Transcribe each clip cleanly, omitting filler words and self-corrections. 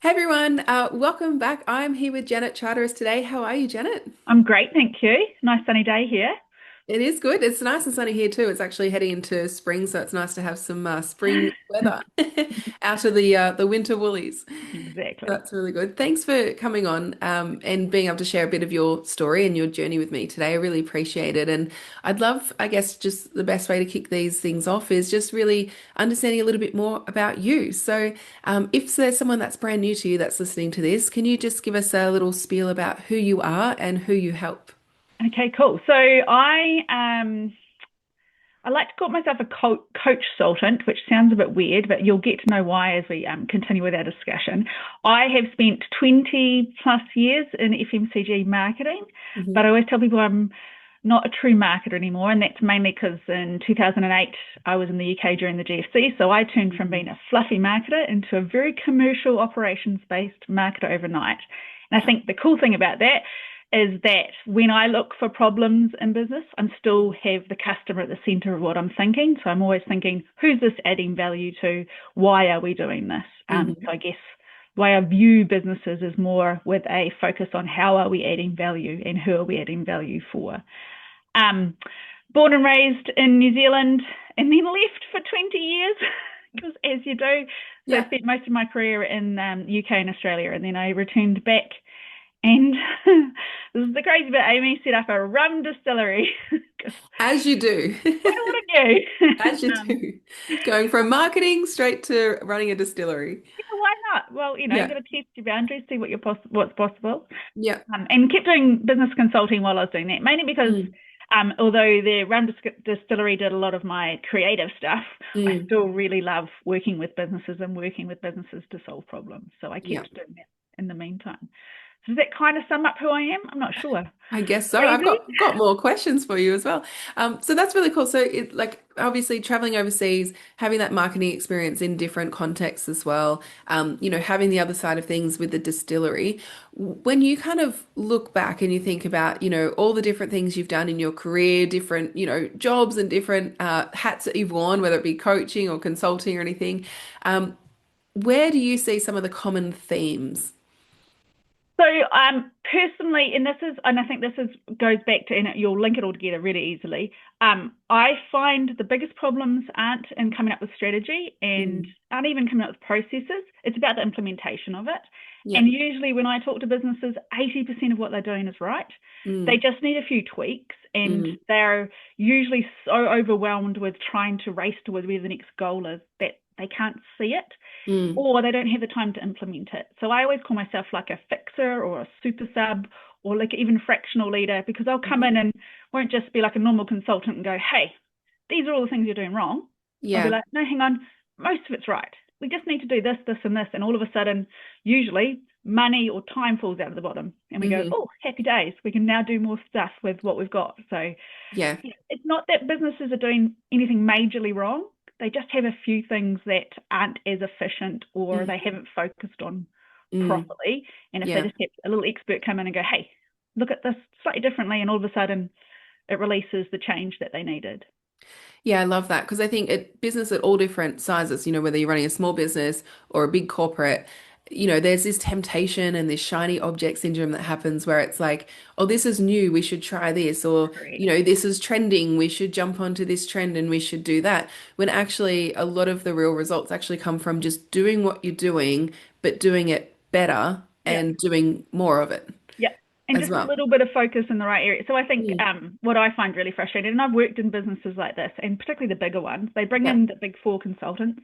Hey everyone, welcome back. I'm here with Janet Charteris today. How are you, Janet? I'm great, thank you. Nice sunny day here. It is good. It's nice and sunny here too. It's actually heading into spring, so it's nice to have some spring weather out of the winter woolies. Exactly. That's really good. Thanks for coming on and being able to share a bit of your story and your journey with me today. I really appreciate it. And I'd love, I guess, just the best way to kick these things off is just really understanding a little bit more about you. So, if there's someone that's brand new to you that's listening to this, can you just give us a little spiel about who you are and who you help? Okay, cool. So I like to call myself a coach consultant, which sounds a bit weird, but you'll get to know why as we continue with our discussion. I have spent 20 plus years in FMCG marketing, Hmm. but I always tell people I'm not a true marketer anymore, and that's mainly because in 2008 I was in the UK during the GFC, so I turned from being a fluffy marketer into a very commercial operations-based marketer overnight. And I think the cool thing about that is that when I look for problems in business, I'm still have the customer at the center of what I'm thinking. So I'm always thinking, who's this adding value to? Why are we doing this? Hmm. So I guess the way I view businesses is more with a focus on how are we adding value and who are we adding value for. Um, Born and raised in New Zealand and then left for 20 years, because as you do. So I Yeah. spent most of my career in UK and Australia, and then I returned back and this is the crazy bit. Amy set up a rum distillery. As you do. Why wouldn't you? As you do. Going from marketing straight to running a distillery. Yeah, why not? Well, you Yeah. got to test your boundaries, see what's possible, Yeah. and kept doing business consulting while I was doing that. Mainly because, Mm. although the rum distillery did a lot of my creative stuff, I Mm. still really love working with businesses and working with businesses to solve problems. So I Yeah. kept doing that in the meantime. Does that kind of sum up who I am? I'm not sure. I guess so. I've Crazy? got more questions for you as well. So that's really cool. So it like obviously traveling overseas, having that marketing experience in different contexts as well. Having the other side of things with the distillery. When you kind of look back and you think about, all the different things you've done in your career, different, jobs and different hats that you've worn, whether it be coaching or consulting or anything, where do you see some of the common themes? So, personally, and I think this is goes back to, and you'll link it all together really easily. I find the biggest problems aren't in coming up with strategy and Mm. aren't even coming up with processes. It's about the implementation of it. Yeah. And usually, when I talk to businesses, 80% of what they're doing is right. They Mm. just need a few tweaks, and Mm. they're usually so overwhelmed with trying to race towards where the next goal is that they can't see it Mm. or they don't have the time to implement it. So I always call myself like a fixer or a super sub or like even fractional leader because I'll come Mhm. in and won't just be like a normal consultant and go, hey, these are all the things you're doing wrong. I'll be Yeah. like, no, hang on, most of it's right. We just need to do this, this, and this. And all of a sudden, usually money or time falls out of the bottom. And we go, Hmm. oh, happy days. We can now do more stuff with what we've got. So Yeah. it's not that businesses are doing anything majorly wrong. They just have a few things that aren't as efficient or they Hmm. haven't focused on Mm. properly. And if they Yeah. just have a little expert come in and go, hey, look at this slightly differently, and all of a sudden it releases the change that they needed. Yeah, I love that because I think business at all different sizes, whether you're running a small business or a big corporate, there's this temptation and this shiny object syndrome that happens where it's like, oh, this is new, we should try this, or, Correct. this is trending, we should jump onto this trend and we should do that. When actually a lot of the real results actually come from just doing what you're doing, but doing it better Yeah. and doing more of it Yeah. And as just a well. little bit of focus in the right area. So I think Mm. what I find really frustrating, and I've worked in businesses like this, and particularly the bigger ones, they bring Yeah. in the big four consultants.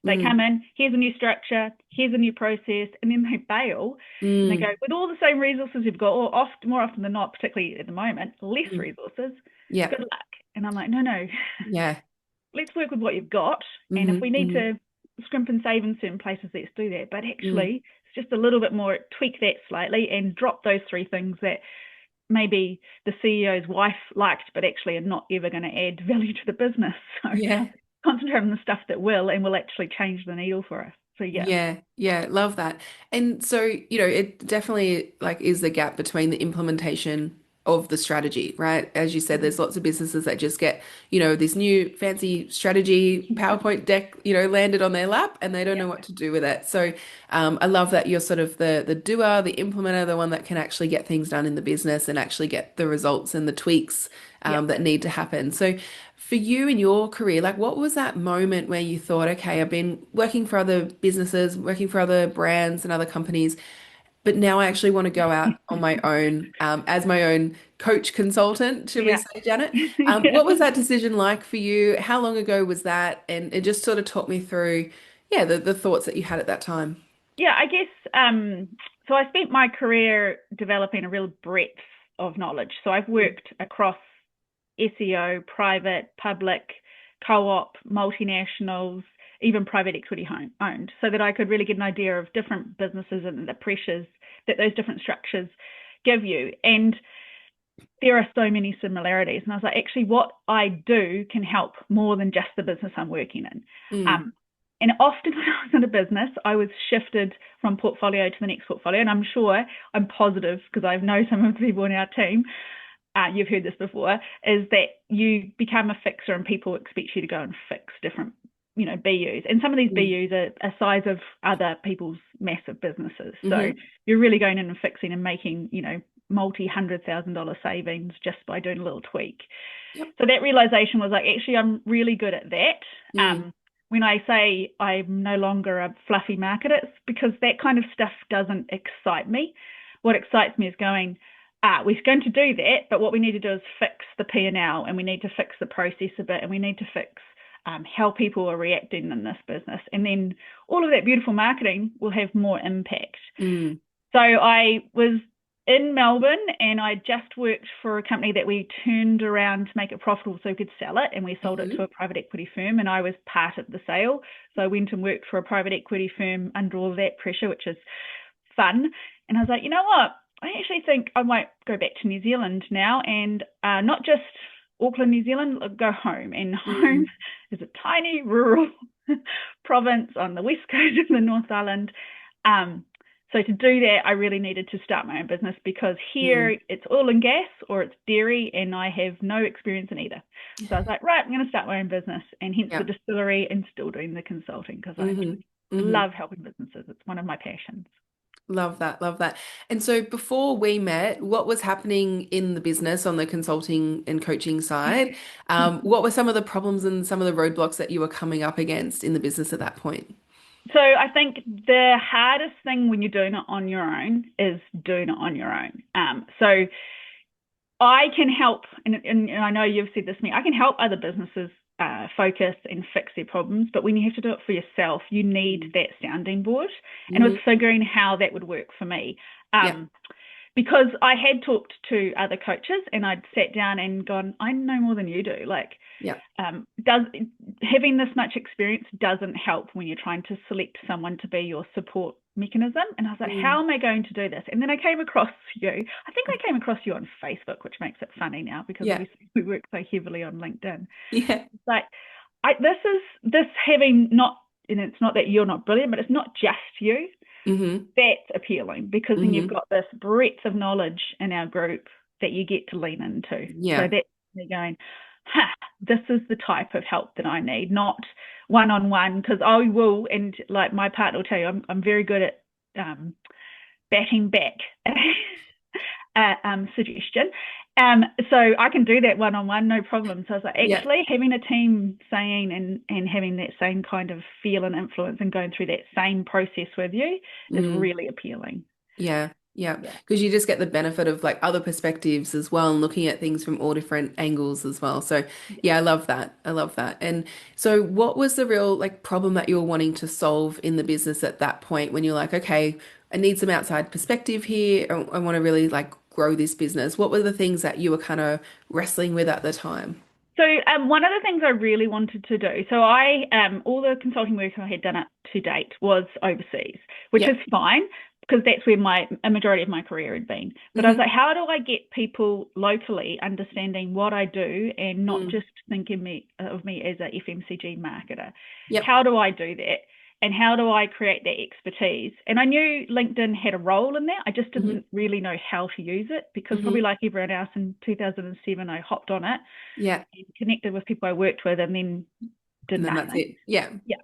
They Mm. come in, here's a new structure, here's a new process, and then they bail and they go, Mm. with all the same resources you've got, or more often than not, particularly at the moment, less Mm. resources, Yeah. good luck. And I'm like, no, no, Yeah. let's work with what you've got. And if Hmm. we need Hmm. to scrimp and save in certain places, let's do that. But Mm. actually, it's just a little bit more, tweak that slightly and drop those three things that maybe the CEO's wife liked, but actually are not ever going to add value to the business. So Yeah. concentrate on the stuff that will and will actually change the needle for us. So yeah, Yeah, yeah, love that. And so, it definitely like is the gap between the implementation of the strategy, right? As you said, there's lots of businesses that just get, this new fancy strategy PowerPoint deck, landed on their lap and they don't Yeah. know what to do with it. So I love that you're sort of the doer, the implementer, the one that can actually get things done in the business and actually get the results and the tweaks Yeah. that need to happen. So for you in your career, like what was that moment where you thought, okay, I've been working for other businesses, working for other brands and other companies, but now I actually want to go out on my own as my own coach consultant, should we Yeah. say, Janet? Yeah. What was that decision like for you? How long ago was that? And it just sort of taught me through, yeah, the thoughts that you had at that time. Yeah, I guess so I spent my career developing a real breadth of knowledge. So I've worked across SEO, private, public, co-op, multinationals, even private equity owned, so that I could really get an idea of different businesses and the pressures that those different structures give you. And there are so many similarities. And I was like, actually, what I do can help more than just the business I'm working in. Mm, Um, and often when I was in a business, I was shifted from portfolio to the next portfolio. And I'm sure, I'm positive, because I know some of the people in our team, you've heard this before, is that you become a fixer and people expect you to go and fix different, BUs. And some of these mm, BUs are size of other people's massive businesses. So hmm. you're really going in and fixing and making, multi-$100,000 savings just by doing a little tweak. Yep. So that realization was like, actually, I'm really good at that. Mm, When I say I'm no longer a fluffy marketer, it's because that kind of stuff doesn't excite me. What excites me is going, we're going to do that, but what we need to do is fix the P&L, and we need to fix the process a bit, and we need to fix how people are reacting in this business. And then all of that beautiful marketing will have more impact. mm, So I was in Melbourne and I just worked for a company that we turned around to make it profitable so we could sell it, and we sold it to hmm. a private equity firm, and I was part of the sale. So I went and worked for a private equity firm under all of that pressure, which is fun. And I was like, you know what? I actually think I might go back to New Zealand now, and not just Auckland, New Zealand, go home. And home Mm, is a tiny rural province on the west coast of the North Island. Um, so to do that, I really needed to start my own business, because mm. here it's oil and gas or it's dairy, and I have no experience in either. So I was like, right, I'm going to start my own business, and hence the Yeah. distillery, and still doing the consulting, because I Hmm. Hmm. love helping businesses. It's one of my passions. Love that. Love that. And so before we met, what was happening in the business on the consulting and coaching side? What were some of the problems and some of the roadblocks that you were coming up against in the business at that point? So I think the hardest thing when you're doing it on your own is doing it on your own. So I can help, and I know you've said this to me, I can help other businesses focus and fix their problems, but when you have to do it for yourself, you need that sounding board. And it was Hmm. figuring how that would work for me. Yeah. Um, because I had talked to other coaches and I'd sat down and gone, I know more than you do. Like, Yeah. does having this much experience doesn't help when you're trying to select someone to be your support mechanism. And I was like, Mm. how am I going to do this? And then I came across you. I think I came across you on Facebook, which makes it funny now, because Yeah. obviously we work so heavily on LinkedIn. Yeah. It's like, this having not, and it's not that you're not brilliant, but it's not just you. Hmm. That's appealing, because then you've Hmm. got this breadth of knowledge in our group that you get to lean into. So Yeah. that's me going, this is the type of help that I need, not one on one, because I will, and like my partner will tell you, I'm very good at batting back suggestion. So I can do that one on one, no problem. So I was like, Yeah. actually, having a team saying and having that same kind of feel and influence and going through that same process with you is Mm. really appealing. Yeah. Yeah. Yeah. Because you just get the benefit of like other perspectives as well and looking at things from all different angles as well. So yeah, I love that. I love that. And so what was the real like problem that you were wanting to solve in the business at that point when you're like, okay, I need some outside perspective here. I want to really like grow this business. What were the things that you were kind of wrestling with at the time? So one of the things I really wanted to do, so I all the consulting work I had done up to date was overseas, which Yeah. is fine, because that's where a majority of my career had been. But I was Hmm. like, how do I get people locally understanding what I do and not Mm. just thinking of me as a FMCG marketer? Yep. How do I do that? and how do I create that expertise? And I knew LinkedIn had a role in that. I just Hmm. didn't really know how to use it, because Hmm. probably like everyone else in 2007, I hopped on it Yeah. and connected with people I worked with, and then did And then that's nothing. it. Yeah. Yeah.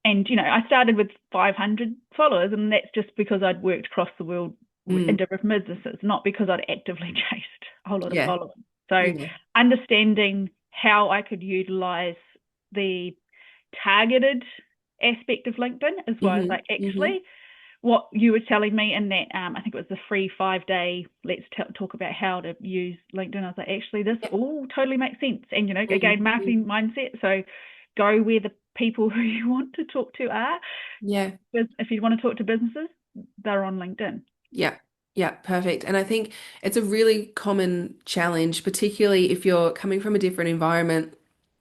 And, I started with 500 followers, and that's just because I'd worked across the world in Mm. different businesses, not because I'd actively chased a whole lot of Yeah. following. So Yeah. understanding how I could utilize the targeted aspect of LinkedIn, as well as Hmm. like Hmm. actually what you were telling me in that, I think it was the free 5 day, let's talk about how to use LinkedIn. I was like, actually, this Yeah. all totally makes sense. And, Hmm. again, marketing mindset. So go where the people who you want to talk to are. Yeah. If you want to talk to businesses, they're on LinkedIn. Yeah. Yeah, perfect. And I think it's a really common challenge, particularly if you're coming from a different environment,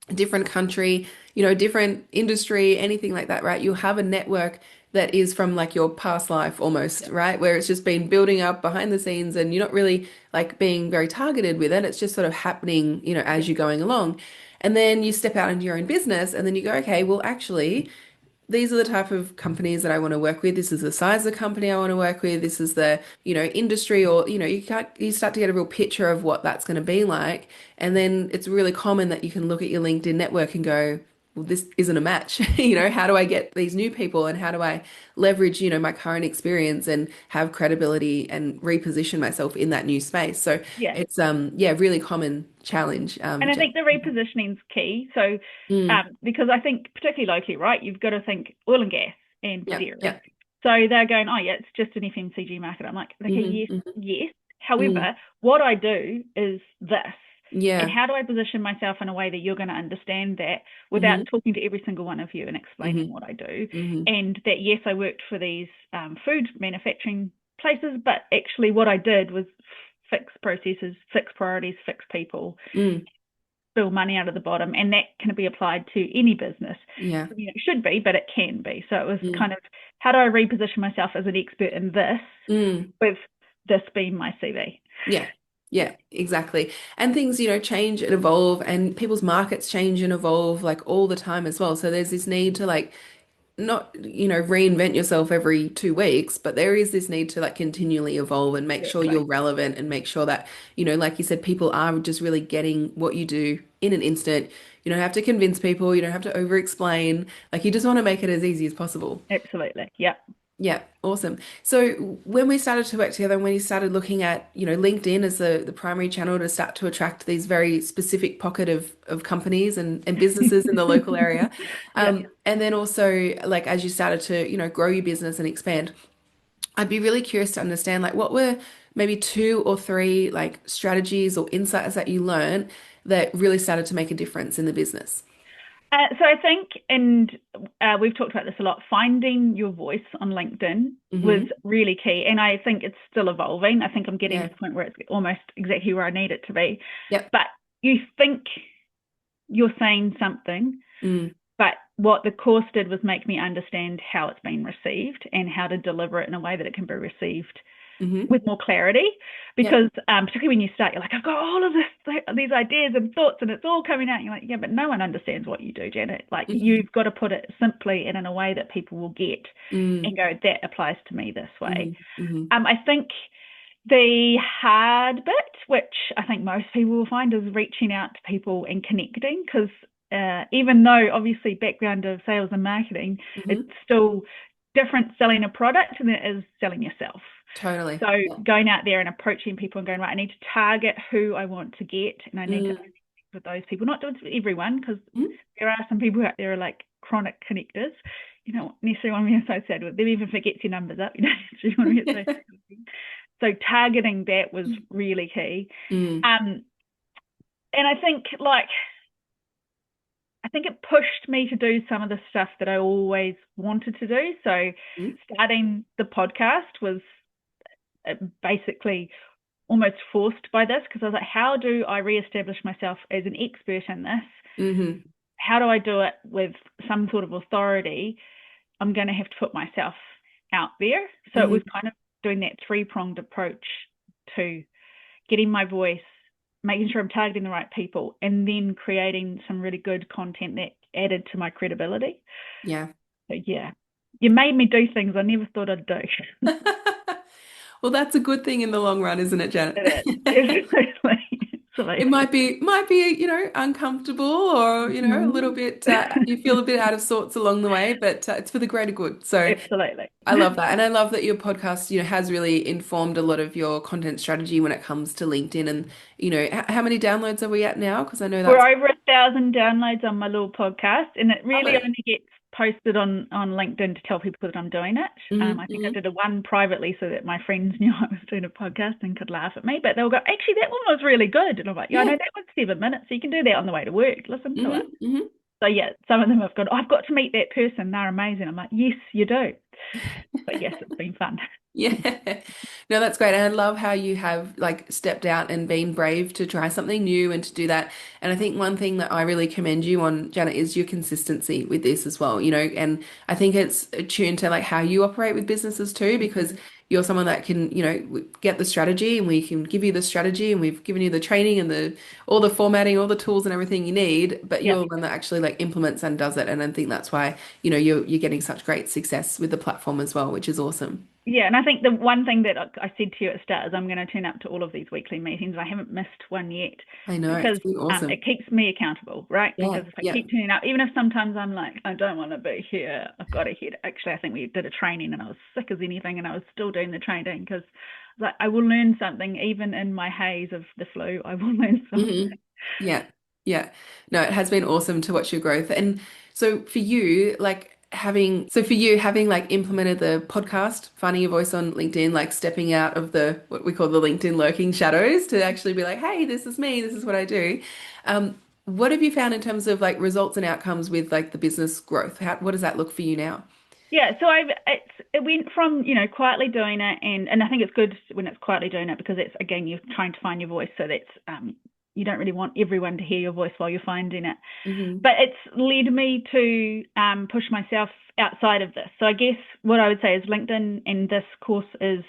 a different country, different industry, anything like that, right? You'll have a network that is from like your past life almost, Yeah. right? Where it's just been building up behind the scenes and you're not really like being very targeted with it. It's just sort of happening, Yeah. as you're going along. And then you step out into your own business and then you go, okay, well, actually, these are the type of companies that I want to work with. This is the size of the company I want to work with. This is the, industry or, you start to get a real picture of what that's going to be like. And then it's really common that you can look at your LinkedIn network and go, well, this isn't a match. How do I get these new people and how do I leverage, my current experience and have credibility and reposition myself in that new space? So Yeah. it's, yeah, really common challenge. And I think the repositioning is key. So, Mm, because I think particularly locally, right, you've got to think oil and gas and yeah, yeah. dairy. So they're going, oh yeah, it's just an FMCG market. I'm like, okay, Hmm. yes, Hmm. yes. Mm, However, what I do is this. And yeah. how do I position myself in a way that you're going to understand that without Hmm. talking to every single one of you and explaining Hmm. what I do? Hmm. And that, yes, I worked for these food manufacturing places, but actually what I did was fix processes, fix priorities, fix people, Mm, spill money out of the bottom, and that can be applied to any business. yeah. It should be, but it can be. So it was Mm, kind of, how do I reposition myself as an expert in this mm, with this being my CV? yeah. Yeah, Yeah, exactly. And things, change and evolve and people's markets change and evolve like all the time as well. So there's this need to like not, reinvent yourself every 2 weeks, but there is this need to like continually evolve and make sure you're exactly. relevant and make sure that, like you said, people are just really getting what you do in an instant. You don't have to convince people, you don't have to over explain. Like you just want to make it as easy as possible. Absolutely. Yeah. Yeah, awesome. So when we started to work together and when you started looking at, LinkedIn as the primary channel to start to attract these very specific pocket of companies and businesses in the local area, Yeah. and then also like as you started to, grow your business and expand, I'd be really curious to understand like what were maybe two or three like strategies or insights that you learned that really started to make a difference in the business. So I think, and we've talked about this a lot, finding your voice on LinkedIn was Hmm. really key. And I think it's still evolving. I think I'm getting to Yeah. the point where it's almost exactly where I need it to be. Yep. But you think you're saying something, Mm. but what the course did was make me understand how it's been received and how to deliver it in a way that it can be received Hmm. with more clarity. Yep. Because particularly when you start, you're like, I've got all of these ideas and thoughts, and it's all coming out. And you're like, yeah, but no one understands what you do, Janet. Like Hmm. you've got to put it simply and in a way that people will get, Mm. and go, that applies to me this way. Hmm. Hmm. I think the hard bit, which I think most people will find, is reaching out to people and connecting. Because even though obviously background of sales and marketing, it's Hmm. still different selling a product than it is selling yourself. Totally. So Yeah. going out there and approaching people and going, right, I need to target who I want to get, and I need to Mm. connect with those people, not with everyone, because Mm. there are some people out there who are like chronic connectors. You don't necessarily want to be associated with them, even if it gets your numbers up. You don't necessarily want to be associated with them. So targeting that was really key. Mm. Um, and I think it pushed me to do some of the stuff that I always wanted to do. So Mm. starting the podcast was basically almost forced by this, because I was like, how do I reestablish myself as an expert in this? Hmm. How do I do it with some sort of authority? I'm going to have to put myself out there. So it was Hmm. kind of doing that three-pronged approach to getting my voice, making sure I'm targeting the right people, and then creating some really good content that added to my credibility. Yeah. So yeah. You made me do things I never thought I'd do. Well, that's a good thing in the long run, isn't it, Janet? It is. Absolutely. It Absolutely. might be, uncomfortable or, a little Mhm. bit, you feel a bit out of sorts along the way, but it's for the greater good. So Absolutely. I love that. And I love that your podcast, has really informed a lot of your content strategy when it comes to LinkedIn. And, how many downloads are we at now? Because I know We're that's, over 1,000 downloads on my little podcast, and it love really it. only gets posted on LinkedIn to tell people that I'm doing it. I think I Hmm. did a one privately so that my friends knew I was doing a podcast and could laugh at me, but they'll go, actually, that one was really good. And I'm like, yeah, I know Yeah. that one's 7 minutes, so you can do that on the way to work. Listen to it. Hmm. So yeah, some of them have gone, oh, I've got to meet that person. They're amazing. I'm like, yes, you do. But yes, it's been fun. Yeah. No, that's great. And I love how you have like stepped out and been brave to try something new and to do that. And I think one thing that I really commend you on, Janet, is your consistency with this as well, and I think it's attuned to like how you operate with businesses too, because you're someone that can, get the strategy and we can give you the strategy and we've given you the training and the all the formatting, all the tools and everything you need, but Yeah. you're the one that actually like implements and does it. And I think that's why, you're getting such great success with the platform as well, which is awesome. Yeah, and I think the one thing that I said to you at the start is I'm going to turn up to all of these weekly meetings. I haven't missed one yet I know, it's because been awesome. it keeps me accountable, right? Yeah, Because if I yeah. keep turning up, even if sometimes I'm like, I don't want to be here, I've got to hit. Actually, I think we did a training and I was sick as anything and I was still doing the training because like, I will learn something even in my haze of the flu. I will learn something. Hmm. Yeah, yeah. No, it has been awesome to watch your growth. And so for you, having like implemented the podcast, finding your voice on LinkedIn, like stepping out of the what we call the LinkedIn lurking shadows to actually be like, hey, this is me, this is what I do. What have you found in terms of like results and outcomes with like the business growth? What does that look for you now? Yeah, so it went from quietly doing it, and I think it's good when it's quietly doing it because it's again you're trying to find your voice, so that's you don't really want everyone to hear your voice while you're finding it. Hmm. But it's led me to push myself outside of this. So I guess what I would say is LinkedIn and this course is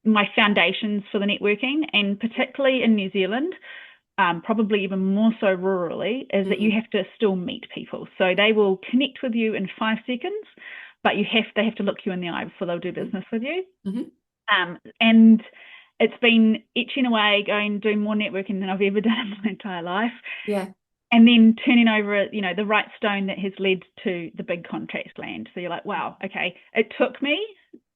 my foundations for the networking, and particularly in New Zealand, probably even more so rurally, is that you Hmm. have to still meet people. So they will connect with you in 5 seconds, but they have to look you in the eye before they'll do business with you. Hmm. And it's been itching away, going doing more networking than I've ever done in my entire life, Yeah. and then turning over, the right stone that has led to the big contract land. So you're like, wow, okay, it took me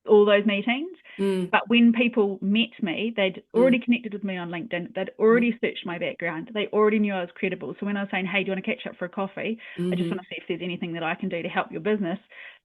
all those meetings, Mm, but when people met me, they'd mm, already connected with me on LinkedIn. They'd mm, already searched my background. They already knew I was credible. So when I was saying, hey, do you want to catch up for a coffee? I just want hmm. to see if there's anything that I can do to help your business.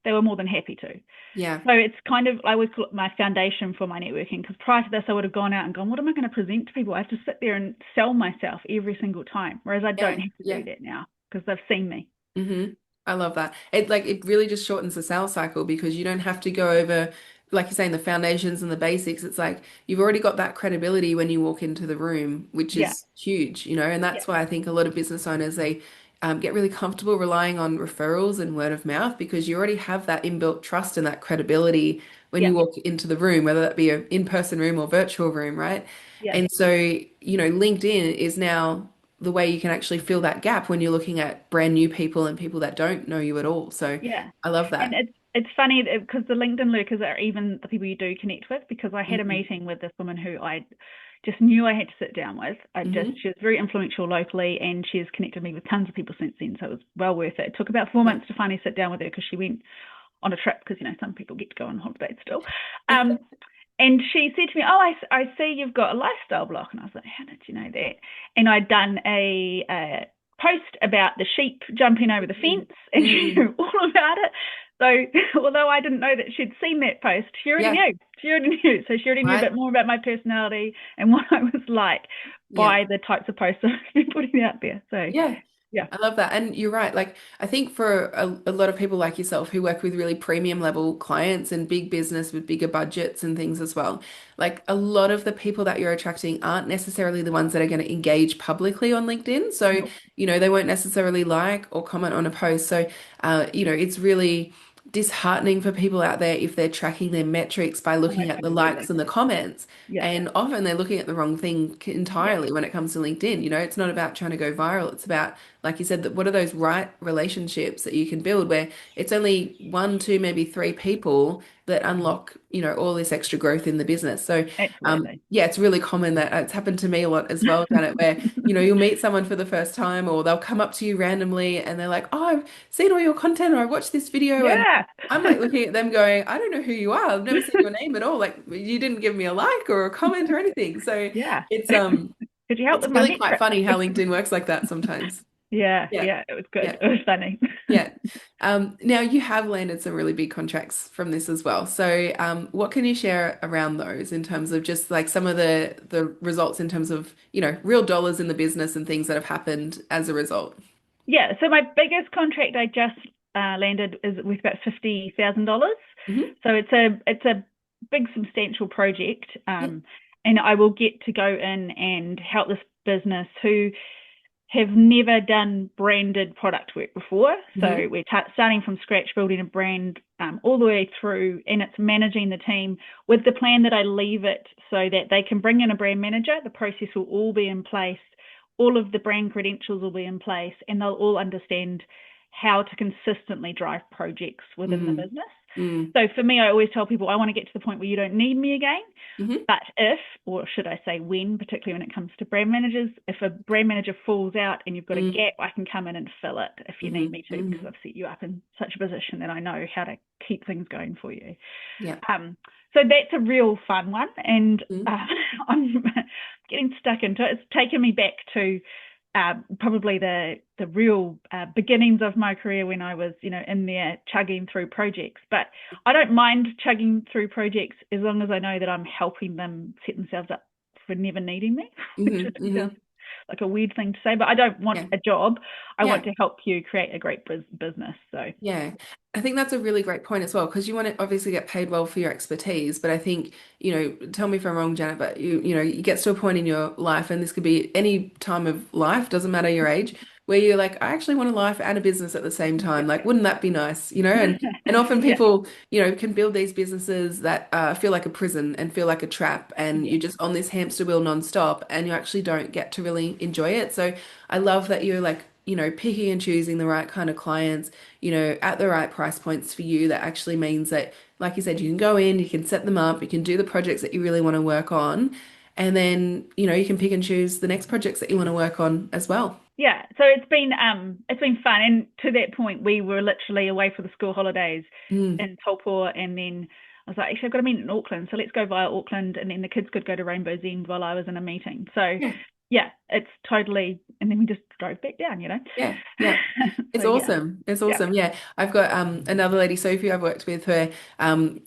They were more than happy to. Yeah. So it's kind of, I always call it my foundation for my networking because prior to this, I would have gone out and gone, what am I going to present to people? I have to sit there and sell myself every single time, whereas I don't Yeah. have to Yeah. do that now because they've seen me. Hmm. I love that. It really just shortens the sales cycle because you don't have to go over, like you're saying, the foundations and the basics. It's like you've already got that credibility when you walk into the room, which Yeah, is huge, and yeah, that's why I think a lot of business owners they get really comfortable relying on referrals and word of mouth because you already have that inbuilt trust and that credibility when yeah, you walk into the room, whether that be an in-person room or virtual room, right? yeah, And so, LinkedIn is now the way you can actually fill that gap when you're looking at brand new people and people that don't know you at all. So yeah. I love And that. it's funny because the LinkedIn lurkers are even the people you do connect with because I had a Hmm. meeting with this woman who I just knew I had to sit down with. Hmm. She was very influential locally and she's connected me with tons of people since then. So it was well worth it. It took about four Yeah. months to finally sit down with her because she went on a trip because, some people get to go on holidays still. Um, and she said to me, oh, I see you've got a lifestyle block. And I was like, how did you know that? And I'd done a post about the sheep jumping over the fence and she Mm. knew all about it. So although I didn't know that she'd seen that post, she already Yeah. knew. She already knew. So she already knew a Right. bit more about my personality and what I was like Yeah. by the types of posts I've been putting out there. So Yeah. yeah, I love that. And you're right. Like, I think for a lot of people like yourself who work with really premium level clients and big business with bigger budgets and things as well, like a lot of the people that you're attracting aren't necessarily the ones that are going to engage publicly on LinkedIn. So, no. they won't necessarily like or comment on a post. So, it's really disheartening for people out there if they're tracking their metrics by Oh, looking at the likes absolutely. and the comments. Yeah, And often they're looking at the wrong thing yeah, entirely when it comes to LinkedIn. It's not about trying to go viral. It's about like you said, that what are those right relationships that you can build where it's only one, two, maybe three people that unlock, all this extra growth in the business. So, Absolutely. yeah, it's really common that it's happened to me a lot as well, Janet, where, you'll meet someone for the first time or they'll come up to you randomly and they're like, oh, I've seen all your content or I watched this video and Yeah. I'm like looking at them going, I don't know who you are. I've never seen your name at all. Like you didn't give me a like or a comment or anything. So Yeah. it's Could you help it's with my really quite metrics? funny how LinkedIn works like that sometimes. Yeah, Yeah. yeah, it was good. Yeah. It was funny. Yeah. Now you have landed some really big contracts from this as well. So what can you share around those in terms of just like some of the results in terms of, real dollars in the business and things that have happened as a result? Yeah, so my biggest contract I just landed is with about $50,000. Hmm. So it's a big substantial project, Yeah. and I will get to go in and help this business who have never done branded product work before. Hmm. So we're starting from scratch, building a brand all the way through, and it's managing the team with the plan that I leave it so that they can bring in a brand manager. The process will all be in place, all of the brand credentials will be in place, and they'll all understand how to consistently drive projects within the Mm. business. Mm. So for me, I always tell people I want to get to the point where you don't need me again. Hmm. But if, or should I say when, particularly when it comes to brand managers, if a brand manager falls out and you've got a Mm. gap, I can come in and fill it if you Hmm. need me to, because Hmm. I've set you up in such a position that I know how to keep things going for you. Yeah. So that's a real fun one, and Mm. I'm getting stuck into it. It's taken me back to probably the real beginnings of my career when I was, in there chugging through projects. But I don't mind chugging through projects as long as I know that I'm helping them set themselves up for never needing me, which Hmm. Hmm. sounds like a weird thing to say. But I don't want Yeah. a job. I Yeah. want to help you create a great business. So Yeah, I think that's a really great point as well because you want to obviously get paid well for your expertise, but I think, tell me if I'm wrong, Janet, but you get to a point in your life, and this could be any time of life, doesn't matter your age, where you're like, I actually want a life and a business at the same time. Like, wouldn't that be nice? And often yeah, people, can build these businesses that feel like a prison and feel like a trap, and yeah, you're just on this hamster wheel nonstop, and you actually don't get to really enjoy it. So I love that you're like, picking and choosing the right kind of clients at the right price points for you. That actually means that, like you said, you can go in, you can set them up, you can do the projects that you really want to work on, and then, you can pick and choose the next projects that you want to work on as well. yeah. So it's been fun, and to that point, we were literally away for the school holidays Mm. in Taupo, and then I was like, actually, I've got a meeting in Auckland, so let's go via Auckland, and then the kids could go to Rainbow's End while I was in a meeting. So Yeah. yeah, it's totally, and then we just drove back down. Yeah, yeah. So It's yeah, awesome. It's yeah. awesome. Yeah. I've got another lady, Sophie, I've worked with her.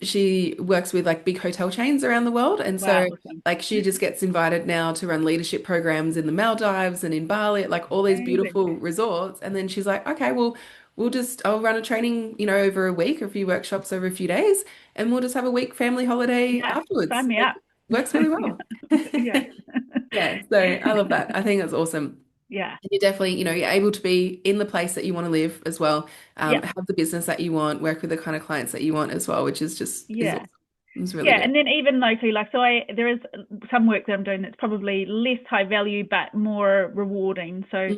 She works with like big hotel chains around the world. And Wow, so awesome. like she just gets invited now to run leadership programs in the Maldives and in Bali, like all these Amazing. beautiful resorts. And then she's like, okay, well, I'll run a training, over a week, or a few workshops over a few days, and we'll just have a week family holiday Yeah, sign afterwards. me Like up. works really well. Yeah. Yeah. So I love that. I think that's awesome. Yeah. And you're definitely, you're able to be in the place that you want to live as well, Yeah. have the business that you want, work with the kind of clients that you want as well, which is Yeah. awesome. It's really Yeah, good. and then even locally, like there is some work that I'm doing that's probably less high value but more rewarding. So,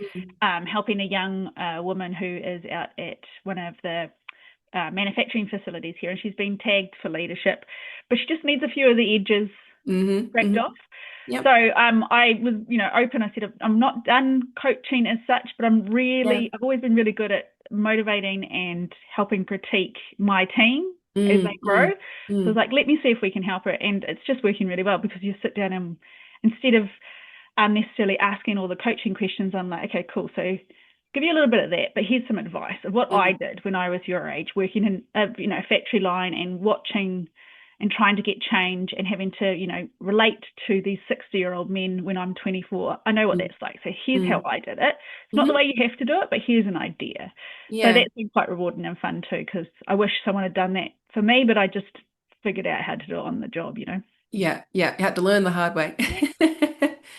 Mm. helping a young woman who is out at one of the manufacturing facilities here, and she's been tagged for leadership, but she just needs a few of the edges Hmm. scraped Hmm. off. So Yep. I was, open. I said I'm not done coaching as such, but Yeah. I've always been really good at motivating and helping critique my team as Mm. they grow. Mm. So I was Mm. like, let me see if we can help her, and it's just working really well because you sit down and instead of necessarily asking all the coaching questions, I'm like, okay, cool. So give you a little bit of that, but here's some advice of what I Mm. did when I was your age, working in a factory line and watching and trying to get change and having to, relate to these 60-year-old men when I'm 24. I know what Mm. that's like. So here's how Mm. I did it. It's not the Hmm. way you have to do it, but here's an idea. So Yeah. that's been quite rewarding and fun too, because I wish someone had done that for me, but I just figured out how to do it on the job. Yeah. Yeah. You had to learn the hard way.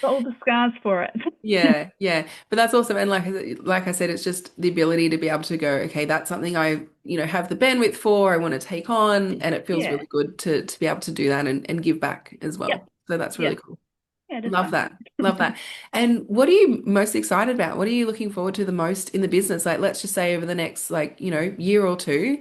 Got all the scars for it. Yeah, yeah. But that's awesome. And like I said, it's just the ability to be able to go, okay, that's something I, have the bandwidth for, I want to take on, and it feels Yeah. really good to be able to do that and give back as Yep. well. So that's really Yep. cool. Yeah, it is Love fun. that. Love that. And what are you most excited about? What are you looking forward to the most in the business? Like, let's just say over the next, like, year or two,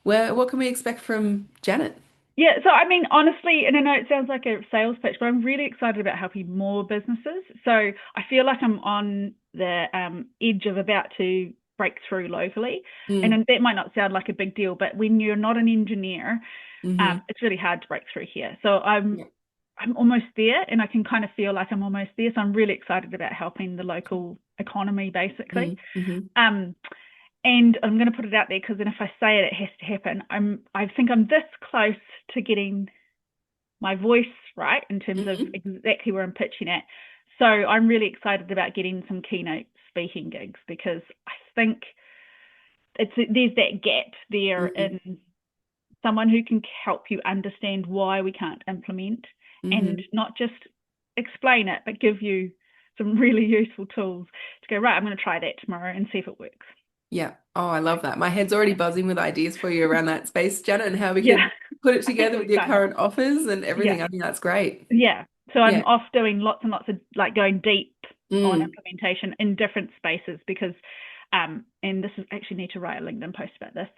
what can we expect from Janet? Yeah, so I mean, honestly, and I know it sounds like a sales pitch, but I'm really excited about helping more businesses. So I feel like I'm on the edge of about to break through locally. And Mm, then that might not sound like a big deal, but when you're not an engineer, hmm. it's really hard to break through here. So I'm Yeah. I'm almost there, and I can kind of feel like I'm almost there. So I'm really excited about helping the local economy, basically. Mm, hmm. Um, and I'm going to put it out there because then if I say it, it has to happen. I think I'm this close to getting my voice right in terms of Hmm. exactly where I'm pitching at. So I'm really excited about getting some keynote speaking gigs because I think there's that gap there Hmm. in someone who can help you understand why we can't implement and Hmm. not just explain it, but give you some really useful tools to go, right, I'm going to try that tomorrow and see if it works. Yeah. Oh, I love that. My head's already Yeah. buzzing with ideas for you around that space, Janet, and how we Yeah. could put it I think together it'll with be your fun. current offers and Yeah. everything. I think that's great. Yeah. So I'm Yeah. off doing lots and lots of like going deep on Mm. implementation in different spaces because and this is actually need to write a LinkedIn post about this.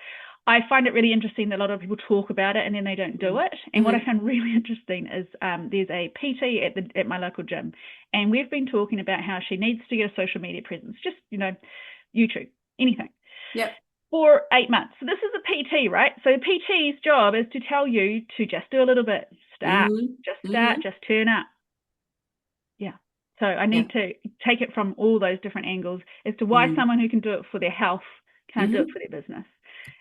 I find it really interesting that a lot of people talk about it and then they don't do Mm. it. And what I Hmm. found really interesting is there's a PT at my local gym, and we've been talking about how she needs to get a social media presence, just YouTube, anything, Yep. for 8 months. So this is a PT, right? So the PT's job is to tell you to just do a little bit, Hmm. start, Hmm. just turn up. Yeah. So I Yeah. need to take it from all those different angles as to why Mm. someone who can do it for their health can't do it Hmm. for their business,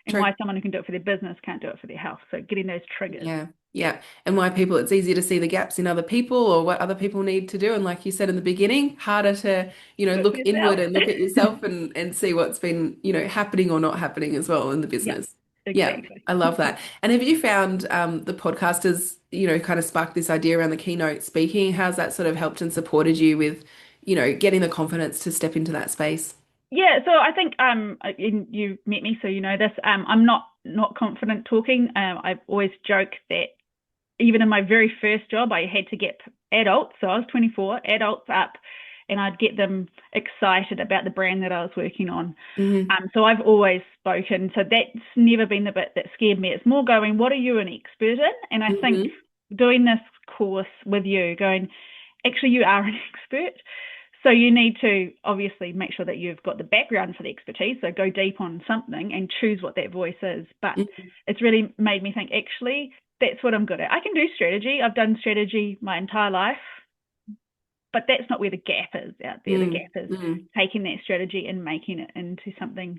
and True. why someone who can do it for their business can't do it for their health. So getting those triggers. Yeah. Yeah. And why people, it's easier to see the gaps in other people or what other people need to do. And like you said in the beginning, harder to, Do it for look inward yourself. and look at yourself and see what's been, happening or not happening as well in the Yeah, business. Yeah. exactly. I love that. And have you found the podcasters, kind of sparked this idea around the keynote speaking? How's that sort of helped and supported you with, getting the confidence to step into that space? Yeah, so I think you met me, so you know this. I'm not confident talking. I've always joked that even in my very first job, I had to get adults, so I was 24, adults up, and I'd get them excited about the brand that I was working on. Hmm. So I've always spoken. So that's never been the bit that scared me. It's more going, what are you an expert in? And I think Hmm. doing this course with you, going, actually, you are an expert. So you need to obviously make sure that you've got the background for the expertise. So go deep on something and choose what that voice is. But it's really made me think, actually, that's what I'm good at. I can do strategy. I've done strategy my entire life, but that's not where the gap is out there. The Hmm. gap is Hmm. taking that strategy and making it into something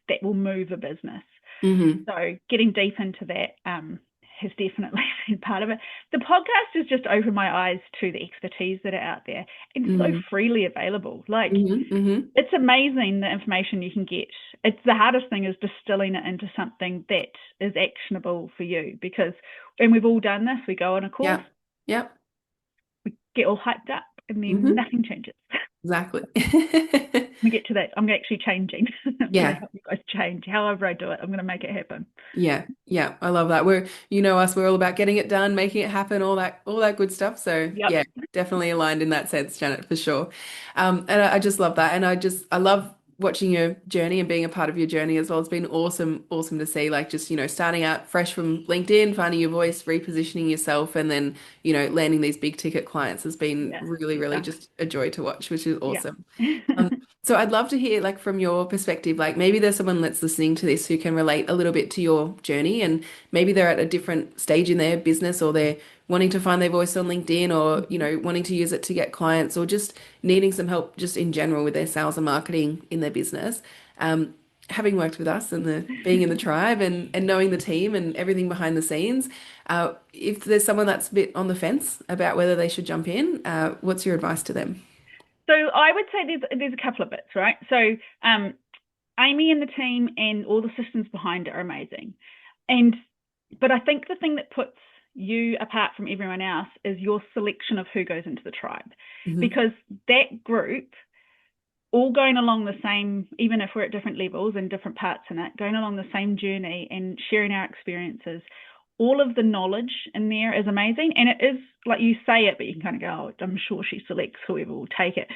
that will move a business. Hmm. So getting deep into that has definitely been part of it. The podcast has just opened my eyes to the expertise that are out there and so Hmm. freely available. Like Hmm. Hmm. it's amazing the information you can get. It's the hardest thing is distilling it into something that is actionable for you because and we've all done this. We go on a course, Yeah. Yeah. we get all hyped up, and then Hmm. nothing changes. Exactly. We get to that. I'm actually changing. I'm going to Yeah. help you guys change. However I do it, I'm going to make it happen. Yeah. Yeah. I love that. Us, we're all about getting it done, making it happen, all that good stuff. So Yep. yeah, definitely aligned in that sense, Janet, for sure. And I just love that. And I love watching your journey and being a part of your journey as well. It's been awesome, awesome to see, like just, starting out fresh from LinkedIn, finding your voice, repositioning yourself, and then, landing these big ticket clients has been Yeah. really, It's really fun. just a joy to watch, which is Yeah. awesome. So I'd love to hear, like, from your perspective, like maybe there's someone that's listening to this who can relate a little bit to your journey, and maybe they're at a different stage in their business, or they're wanting to find their voice on LinkedIn, or, Mhm. wanting to use it to get clients, or just needing some help just in general with their sales and marketing in their business. Um, Having worked with us and being in the tribe and knowing the team and everything behind the scenes, if there's someone that's a bit on the fence about whether they should jump in, what's your advice to them? So I would say there's a couple of bits, right? So Amy and the team and all the systems behind it are amazing. And but I think the thing that puts you apart from everyone else is your selection of who goes into the tribe. Hmm. Because that group all going along the same, even if we're at different levels and different parts in it, going along the same journey and sharing our experiences, all of the knowledge in there is amazing. And it is like you say it, but you can kind of go, oh, I'm sure she selects whoever will take it.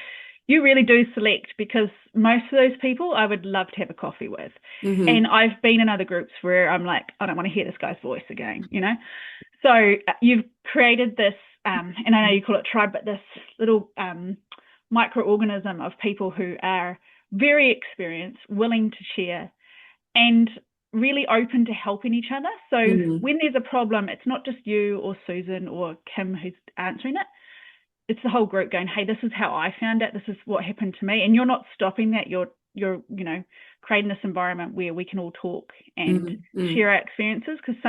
You really do select, because most of those people I would love to have a coffee with. Hmm. And I've been in other groups where I'm like, I don't want to hear this guy's voice again, you know? So you've created this, and I know you call it tribe, but this little microorganism of people who are very experienced, willing to share, and really open to helping each other. So Hmm. when there's a problem, it's not just you or Susan or Kim who's answering it. It's the whole group going, hey, this is how I found it. This is what happened to me. And you're not stopping that. You're creating this environment where we can all talk and Hmm. share our experiences, because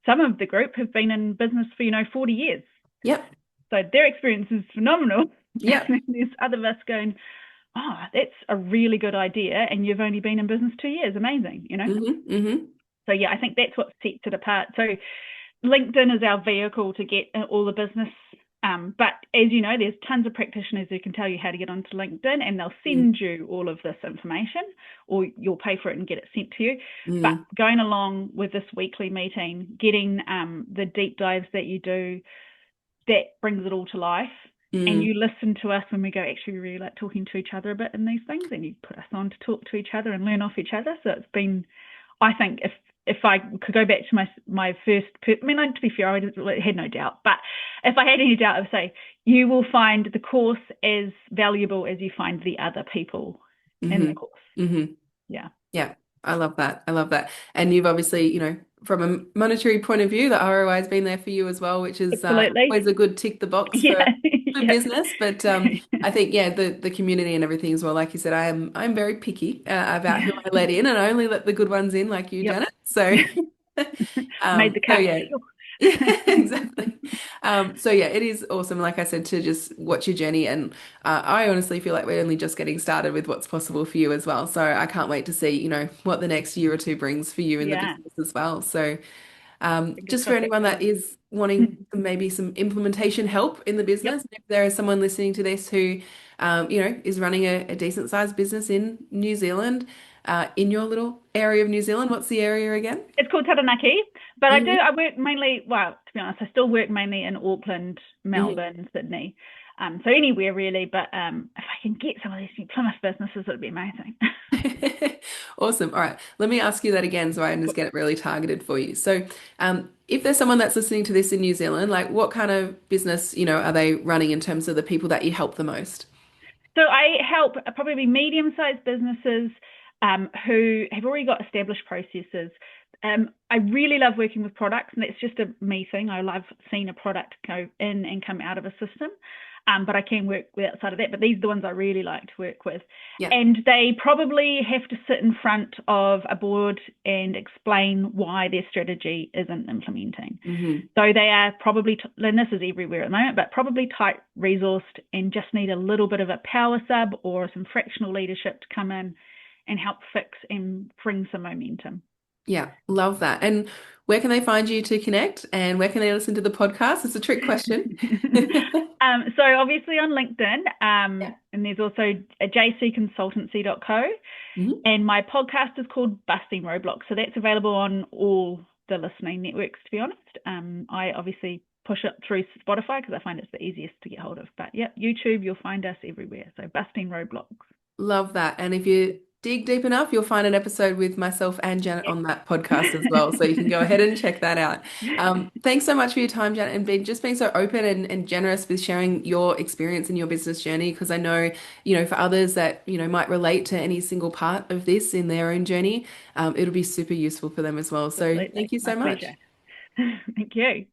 some of the group have been in business for 40 years. Yep. So their experience is phenomenal. And Yep. then there's other of us going, oh, that's a really good idea. And you've only been in business 2 years. Amazing. Hmm. Hmm. So yeah, I think that's what sets it apart. So LinkedIn is our vehicle to get all the business. But as you know, there's tons of practitioners who can tell you how to get onto LinkedIn, and they'll send you all of this information, or you'll pay for it and get it sent to you. But Mm. going along with this weekly meeting, getting the deep dives that you do, that brings it all to life. And Mm. you listen to us when we go, actually, we really like talking to each other a bit in these things, and you put us on to talk to each other and learn off each other. So it's been, I think, if I could go back to my first, I mean, to be fair, I had no doubt, but if I had any doubt, I would say you will find the course as valuable as you find the other people in the Hmm. course. Hmm. Yeah, Yeah, I love that. I love that. And you've obviously, from a monetary point of view, the ROI has been there for you as well, which is absolutely. always a good tick the box Yeah, for yeah, business. But I think, yeah, the community and everything as well. Like you said, I'm very picky about who I let in, and I only let the good ones in, like you, yep. Janet. So, Made the so cut. yeah. Yeah, exactly. So yeah, it is awesome, like I said, to just watch your journey. And I honestly feel like we're only just getting started with what's possible for you as well. So I can't wait to see, what the next year or two brings for you in the Yeah, business as well. So fingers just for crossed that anyone that goes. is wanting maybe some implementation help in the Yep. business, if there is someone listening to this who, is running a decent sized business in New Zealand, in your little area of New Zealand, what's the area again? It's called Taranaki, but Hmm. I work mainly, well, to be honest, I still work mainly in Auckland, Hmm. Melbourne, Sydney. So anywhere really, but if I can get some of these new Plymouth businesses, it'd be amazing. Awesome. All right. Let me ask you that again so I can just get it really targeted for you. So, if there's someone that's listening to this in New Zealand, like what kind of business, are they running in terms of the people that you help the most? So I help probably medium-sized businesses who have already got established processes. I really love working with products, and that's just a me thing. I love seeing a product go in and come out of a system. But I can work outside of that. But these are the ones I really like to work with. Yeah. And they probably have to sit in front of a board and explain why their strategy isn't implementing. Hmm. So they are probably, and this is everywhere at the moment, but probably tight resourced and just need a little bit of a power sub or some fractional leadership to come in and help fix and bring some momentum. Yeah. Love that. And where can they find you to connect? And where can they listen to the podcast? It's a trick question. So obviously on LinkedIn, Yeah. and there's also a jcconsultancy.co, Mhm. and my podcast is called Busting Roadblocks. So that's available on all the listening networks, to be honest. I obviously push it through Spotify because I find it's the easiest to get hold of. But yeah, YouTube, you'll find us everywhere. So Busting Roadblocks. Love that. And if you dig deep enough, you'll find an episode with myself and Janet Yeah. on that podcast as well. So you can go ahead and check that out. Thanks so much for your time, Janet, and just being so open and generous with sharing your experience in your business journey. Because I know, for others that, might relate to any single part of this in their own journey, it'll be super useful for them as well. So thank Absolutely. you My so much. pleasure. Thank you.